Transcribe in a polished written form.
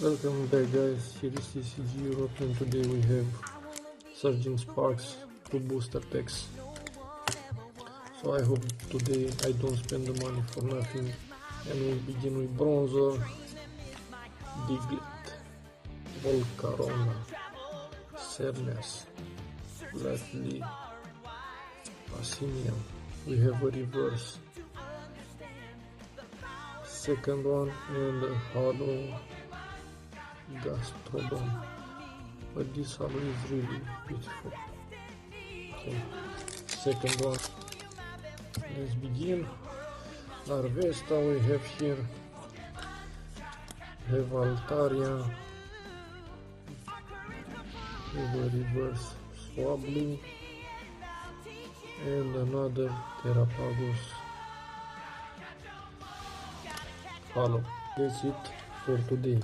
Welcome back guys, here is TCG Europe and today we have Surging Sparks to boost attacks. So I hope today I don't spend the money for nothing, and we begin with Bronzor, Diglett, Volcarona, Cernes, lastly Passimian. We have a reverse, second one, and a hollow Gastrodon, but this hollow is really beautiful. Okay, second one, let's begin. Larvesta we have here, have Altaria, have a reverse Swablu, and another Terrapagos hollow. That's it for today.